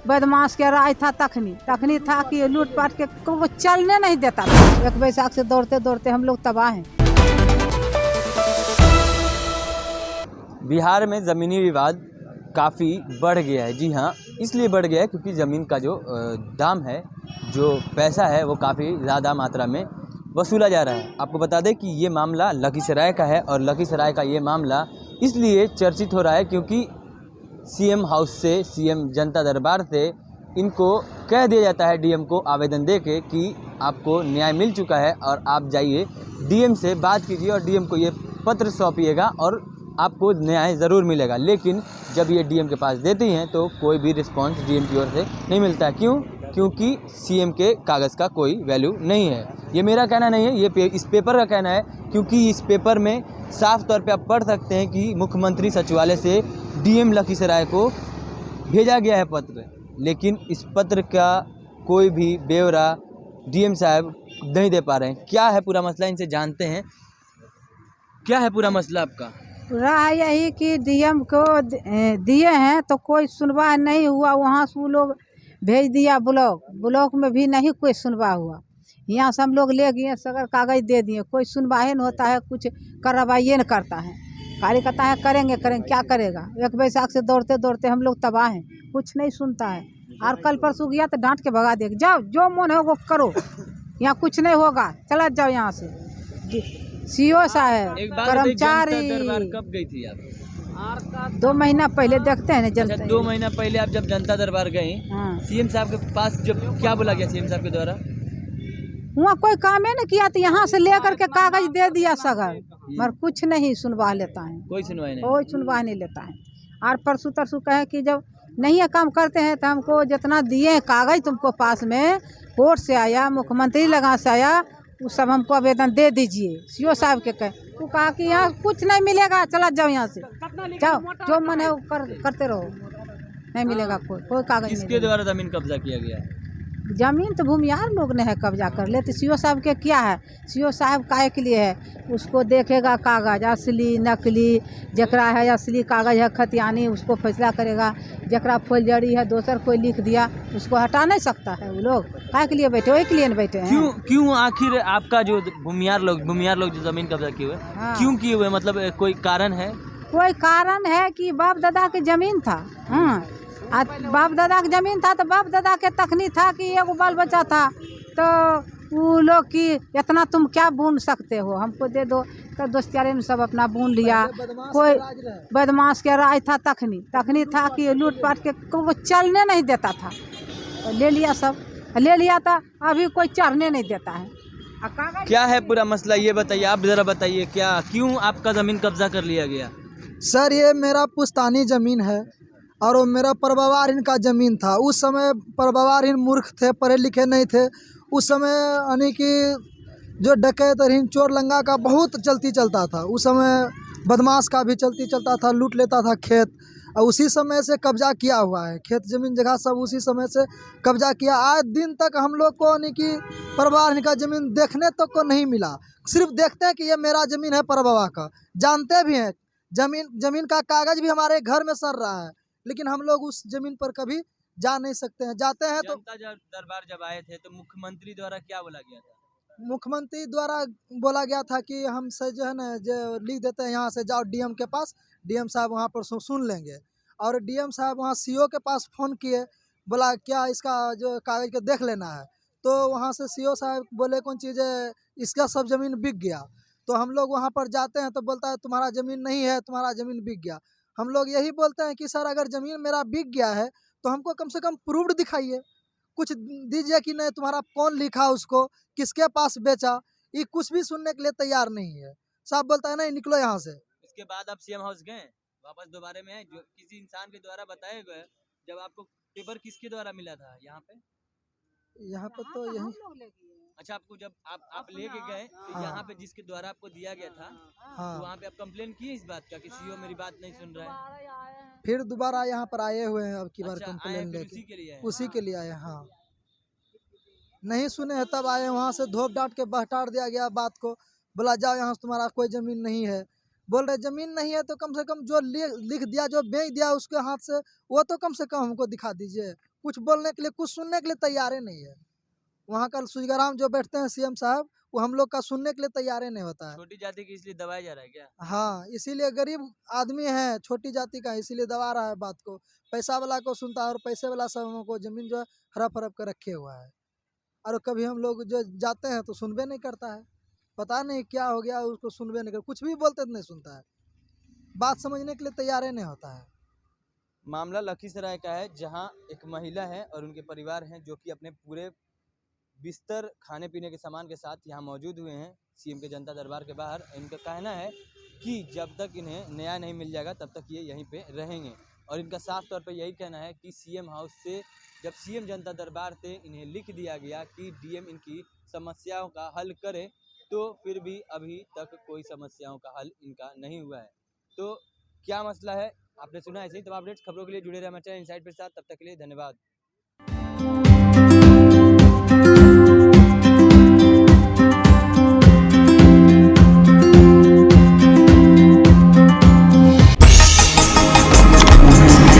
बदमाश के राज था तखनी था कि लूटपाट के को चलने नहीं देता था। 1 बैसाख से दौड़ते दौड़ते हम लोग तबाह हैं। बिहार में ज़मीनी विवाद काफ़ी बढ़ गया है। जी हाँ, इसलिए बढ़ गया है क्योंकि ज़मीन का जो दाम है, जो पैसा है, वो काफ़ी ज़्यादा मात्रा में वसूला जा रहा है। आपको बता दें कि ये मामला लखीसराय का है और लखीसराय का ये मामला इसलिए चर्चित हो रहा है क्योंकि सीएम हाउस से, सीएम जनता दरबार से इनको कह दिया जाता है डीएम को आवेदन दे के कि आपको न्याय मिल चुका है और आप जाइए डीएम से बात कीजिए और डीएम को ये पत्र सौंपिएगा और आपको न्याय ज़रूर मिलेगा। लेकिन जब ये डीएम के पास देती हैं तो कोई भी रिस्पांस डीएम की ओर से नहीं मिलता। क्यों? क्योंकि सीएम के कागज़ का कोई वैल्यू नहीं है। ये मेरा कहना नहीं है, ये इस पेपर का कहना है, क्योंकि इस पेपर में साफ तौर पे आप पढ़ सकते हैं कि मुख्यमंत्री सचिवालय से डीएम लखीसराय को भेजा गया है पत्र, लेकिन इस पत्र का कोई भी ब्यौरा डीएम साहब नहीं दे पा रहे हैं। क्या है पूरा मसला, इनसे जानते हैं। क्या है पूरा मसला आपका? रहा यही कि डीएम को दिए हैं तो कोई सुनवाई नहीं हुआ। वहाँ से वो लोग भेज दिया ब्लॉक में भी नहीं कोई सुनवाई हुआ। यहाँ से हम लोग ले गए, सगर कागज दे दिए, कोई सुनवाई नहीं होता है, कुछ कार्रवाई नहीं करता है। खाली कहता है करेंगे क्या करेगा। 1 बैसाख से दौड़ते दौड़ते हम लोग तबाह हैं, कुछ नहीं सुनता है। और कल परसों गया तो डांट के भगा दे, जाओ जो मन है वो करो, यहाँ कुछ नहीं होगा, चला जाओ यहाँ से। सीओ साहब, कर्मचारी। कब गई थी आप? 2 महीना पहले देखते हैं जनता। अच्छा, 2 महीना पहले आप जब जनता दरबार गई, हाँ। सीएम साहब के पास जब क्या बोला गया सीएम साहब के द्वारा? वहाँ कोई काम ही नहीं किया, तो यहाँ से लेकर के कागज दे दिया सगर, मगर कुछ नहीं सुनवा लेता है, कोई सुनवाई नहीं, कोई सुनवाई नहीं लेता है। और परसों तरसों कहे कि जब नहीं ये काम करते हैं तो हमको जितना दिए कागज तुमको पास में कोर्ट से आया, मुख्यमंत्री लगा से आया, वो सब हमको आवेदन दे दीजिए। सीओ साहब के कहे, वो कहा कि यहाँ कुछ नहीं मिलेगा, चला जाओ यहाँ से, जाओ जो मन है वो करते रहो, नहीं मिलेगा कोई कागज। किसके द्वारा जमीन कब्जा किया गया है? जमीन तो भूमियार लोग ने है कब्जा कर ले, तो सीओ साहब के क्या है? सीओ साहब काहे के लिए है? उसको देखेगा कागज असली नकली, जकरा है असली कागज है खतियानी, उसको फैसला करेगा। जकरा फौलजड़ी है दोसर कोई लिख दिया, उसको हटा नहीं सकता है। वो लोग काहे के लिए बैठे, वही के लिए नहीं बैठे हैं। क्यों आखिर आपका जो भूमियार लोग जो जमीन कब्जा किए हुए, हाँ। क्यों किए हुए? मतलब कोई कारण है? कोई कारण है कि बाप दादा की जमीन था। हाँ, बाप दादा की जमीन था तो बाप दादा के तखनी था कि एगो बाल बच्चा था, तो वो लोग की इतना तुम क्या बून सकते हो, हमको दे दो। तो दोस्तियारे में सब अपना बून लिया। कोई बदमाश के राज था तखनी था कि लूटपाट के को चलने नहीं देता था, तो ले लिया, सब ले लिया था। अभी कोई चढ़ने नहीं देता है। क्या है पूरा मसला, ये बताइए, आप जरा बताइए, क्यों आपका जमीन कब्जा कर लिया गया? सर, ये मेरा पुश्तैनी ज़मीन है और वो मेरा परबावारहीन का ज़मीन था। उस समय परबावारहीन मूर्ख थे, पढ़े लिखे नहीं थे। उस समय यानी कि जो डकैत रहीन चोर लंगा का बहुत चलता था। उस समय बदमाश का भी चलता था, लूट लेता था खेत, और उसी समय से कब्जा किया हुआ है। खेत ज़मीन जगह सब उसी समय से कब्जा किया। आज दिन तक हम लोग को यानी कि परबावारहीन का ज़मीन देखने तक को नहीं मिला। सिर्फ देखते हैं कि ये मेरा ज़मीन है परबावा का, जानते भी हैं। ज़मीन का कागज़ भी हमारे घर में सर रहा है, लेकिन हम लोग उस जमीन पर कभी जा नहीं सकते हैं। जाते हैं तो जनता दरबार जब आए थे तो मुख्यमंत्री द्वारा क्या बोला गया था? मुख्यमंत्री द्वारा बोला गया था कि हम से जो है ना जो लिख देते हैं, यहाँ से जाओ डीएम के पास, डीएम साहब वहाँ पर सुन लेंगे। और डीएम साहब वहाँ सीओ के पास फ़ोन किए, बोला क्या इसका जो कागज़ को देख लेना है। तो वहाँ से सीओ साहब बोले कौन चीज़ है, इसका सब ज़मीन बिक गया। तो हम लोग वहाँ पर जाते हैं तो बोलता है तुम्हारा ज़मीन नहीं है, तुम्हारा ज़मीन बिक गया। हम लोग यही बोलते हैं कि सर अगर ज़मीन मेरा बिक गया है तो हमको कम से कम प्रूव्ड दिखाइए, कुछ दीजिए कि नहीं तुम्हारा कौन लिखा, उसको किसके पास बेचा। ये कुछ भी सुनने के लिए तैयार नहीं है। साहब बोलता है नहीं निकलो यहाँ से। इसके बाद आप सीएम हाउस गए, वापस दोबारा में आए, जो किसी इंसान के द्वारा बताए गए, जब आपको पेपर किसके द्वारा मिला था यहाँ पे? यहाँ पे तो यही। अच्छा, आपको जब आप लेके गए तो यहाँ पे जिसके द्वारा आपको दिया गया था, तो वहाँ पे आप कंप्लेन किए इस बात का कि सीओ मेरी बात नहीं सुन रहा है? फिर दोबारा यहाँ पर आए हुए हैं, अब की बार अच्छा, कंप्लेन लेके उसी के लिए आए। हाँ, नहीं सुने हैं तब आए। वहाँ से धोप डांट के बहटार दिया गया बात को, बोला जाओ यहाँ से, तुम्हारा कोई ज़मीन नहीं है। बोल रहे ज़मीन नहीं है तो कम से कम जो लिख दिया, जो बेच दिया उसके हाथ से, वो तो कम से कम हमको दिखा दीजिए। कुछ बोलने के लिए, कुछ सुनने के लिए तैयार ही नहीं है। वहाँ का सुजगाराम जो बैठते हैं सीएम साहब, वो हम लोग का सुनने के लिए तैयार ही नहीं होता है। छोटी जाति की इसलिए दबाया जा रहा है क्या? हाँ, इसीलिए गरीब आदमी है, छोटी जाति का, इसीलिए दबा रहा है बात को। पैसा वाला को सुनता है और पैसे वाला सब हमको जमीन जो है हड़प हड़प कर रखे हुआ है। और कभी हम लोग जो जाते हैं तो सुनबे नहीं करता है, पता नहीं क्या हो गया, उसको सुनबे नहीं कर, कुछ भी बोलते तो नहीं सुनता है, बात समझने के लिए तैयार ही नहीं होता है। मामला लखीसराय का है, जहां एक महिला है और उनके परिवार हैं जो कि अपने पूरे बिस्तर, खाने पीने के सामान के साथ यहाँ मौजूद हुए हैं सीएम के जनता दरबार के बाहर। इनका कहना है कि जब तक इन्हें न्याय नहीं मिल जाएगा तब तक ये यहीं पे रहेंगे। और इनका साफ तौर पे यही कहना है कि सीएम हाउस से जब सीएम जनता दरबार से इन्हें लिख दिया गया कि डीएम इनकी समस्याओं का हल करे, तो फिर भी अभी तक कोई समस्याओं का हल इनका नहीं हुआ है। तो क्या मसला है आपने सुना। ऐसे ही तमाम अपडेट्स खबरों के लिए जुड़े रहे हमारे चैनल इनसाइड के साथ। तब तक के लिए धन्यवाद।